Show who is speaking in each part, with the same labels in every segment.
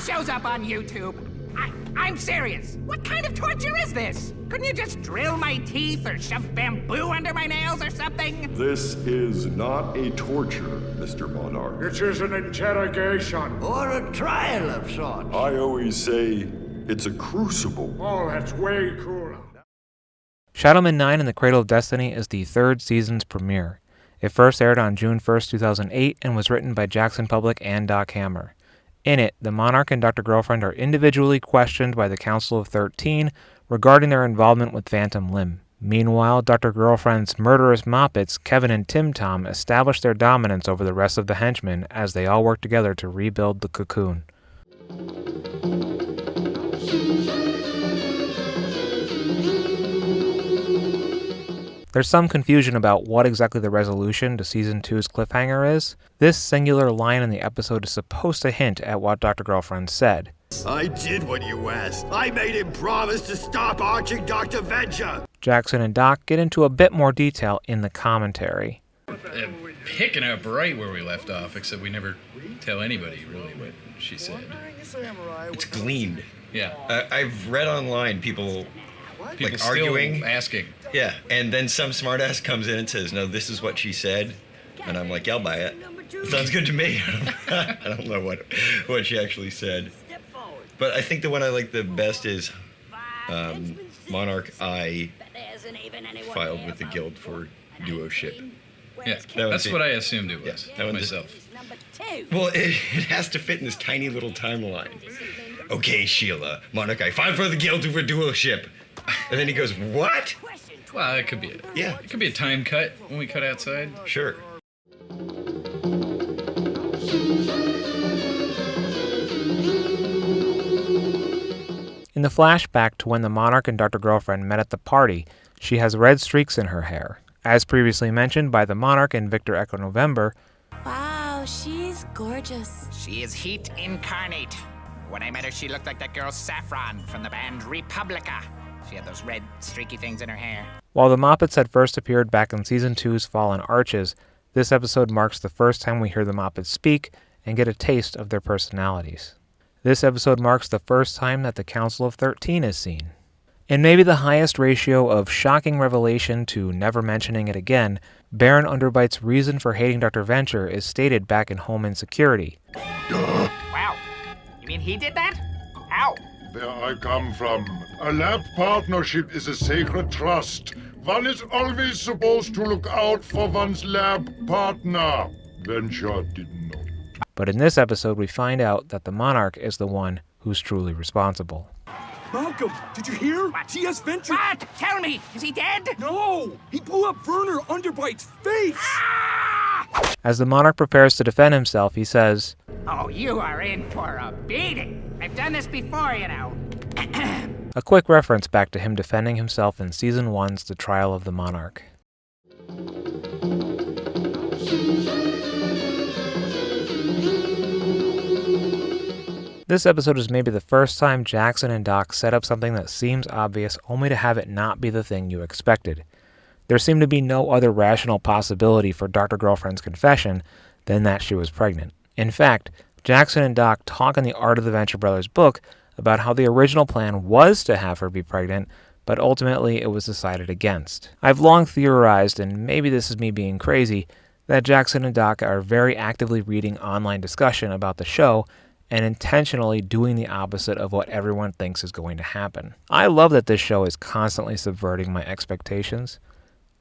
Speaker 1: shows up on YouTube. I'm serious. What kind of torture is this? Couldn't you just drill my teeth or shove bamboo under my nails or something?
Speaker 2: This is not a torture, Mr. Monarch.
Speaker 3: It is an interrogation.
Speaker 4: Or a trial of sorts.
Speaker 2: I always say it's a crucible.
Speaker 3: Oh, that's way cooler.
Speaker 5: SHADOWMAN 9 and the Cradle of Destiny is the third season's premiere. It first aired on June 1st, 2008 and was written by Jackson Public and Doc Hammer. In it, the Monarch and Dr. Girlfriend are individually questioned by the Council of 13 regarding their involvement with Phantom Limb. Meanwhile, Dr. Girlfriend's murderous Moppets, Kevin and Tim Tom, establish their dominance over the rest of the henchmen as they all work together to rebuild the cocoon. There's some confusion about what exactly the resolution to Season 2's cliffhanger is. This singular line in the episode is supposed to hint at what Dr. Girlfriend said.
Speaker 6: I did what you asked. I made him promise to stop arching Dr. Venture.
Speaker 5: Jackson and Doc get into a bit more detail in the commentary.
Speaker 7: Picking up right where we left off, except we never tell anybody really what she said.
Speaker 6: It's gleaned.
Speaker 7: Yeah.
Speaker 6: I've read online people like
Speaker 7: still
Speaker 6: arguing,
Speaker 7: asking.
Speaker 6: Yeah, and then some smartass comes in and says, "No, this is what she said," and I'm like, "Yeah, I'll buy it. It sounds good to me." I don't know what she actually said, but I think the one I like the best is Monarch I filed with the Guild for duoship.
Speaker 7: Yeah, that's what I assumed it was myself.
Speaker 6: Well, it has to fit in this tiny little timeline. Okay, Sheila, Monarch I filed for the Guild for duoship. And then he goes, "What?"
Speaker 7: Well, it could be it.
Speaker 6: Yeah.
Speaker 7: It could be a time cut when we cut outside.
Speaker 6: Sure.
Speaker 5: In the flashback to when the Monarch and Dr. Girlfriend met at the party, she has red streaks in her hair. As previously mentioned by the Monarch and Victor Echo November,
Speaker 8: wow, she's gorgeous.
Speaker 1: She is heat incarnate. When I met her, she looked like that girl Saffron from the band Republica. She had those red, streaky things in her hair.
Speaker 5: While the Moppets had first appeared back in Season 2's Fallen Arches, this episode marks the first time we hear the Moppets speak and get a taste of their personalities. This episode marks the first time that the Council of 13 is seen. In maybe the highest ratio of shocking revelation to never mentioning it again, Baron Underbite's reason for hating Dr. Venture is stated back in Home Insecurity.
Speaker 1: Wow. You mean he did that? How?
Speaker 3: Where I come from, a lab partnership is a sacred trust. One is always supposed to look out for one's lab partner. Venture didn't know.
Speaker 5: But in this episode, we find out that the Monarch is the one who's truly responsible.
Speaker 9: Malcolm, did you hear?
Speaker 1: What?
Speaker 9: TS Venture.
Speaker 1: What? Tell me, is he dead?
Speaker 9: No! He blew up Werner Underbite's face!
Speaker 1: Ah!
Speaker 5: As the Monarch prepares to defend himself, he says,
Speaker 1: Oh, you are in for a beating. I've done this before, you know.
Speaker 5: a quick reference back to him defending himself in Season 1's The Trial of the Monarch. This episode is maybe the first time Jackson and Doc set up something that seems obvious only to have it not be the thing you expected. There seemed to be no other rational possibility for Dr. Girlfriend's confession than that she was pregnant. In fact, Jackson and Doc talk in the Art of the Venture Brothers book about how the original plan was to have her be pregnant, but ultimately it was decided against. I've long theorized, and maybe this is me being crazy, that Jackson and Doc are very actively reading online discussion about the show and intentionally doing the opposite of what everyone thinks is going to happen. I love that this show is constantly subverting my expectations,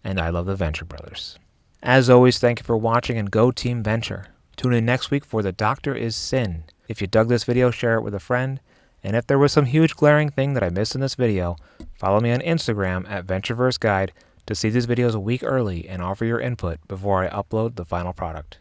Speaker 5: and I love the Venture Brothers. As always, thank you for watching, and go Team Venture. Tune in next week for The Doctor is Sin. If you dug this video, share it with a friend, and if there was some huge glaring thing that I missed in this video, follow me on Instagram at Ventureverse Guide to see these videos a week early and offer your input before I upload the final product.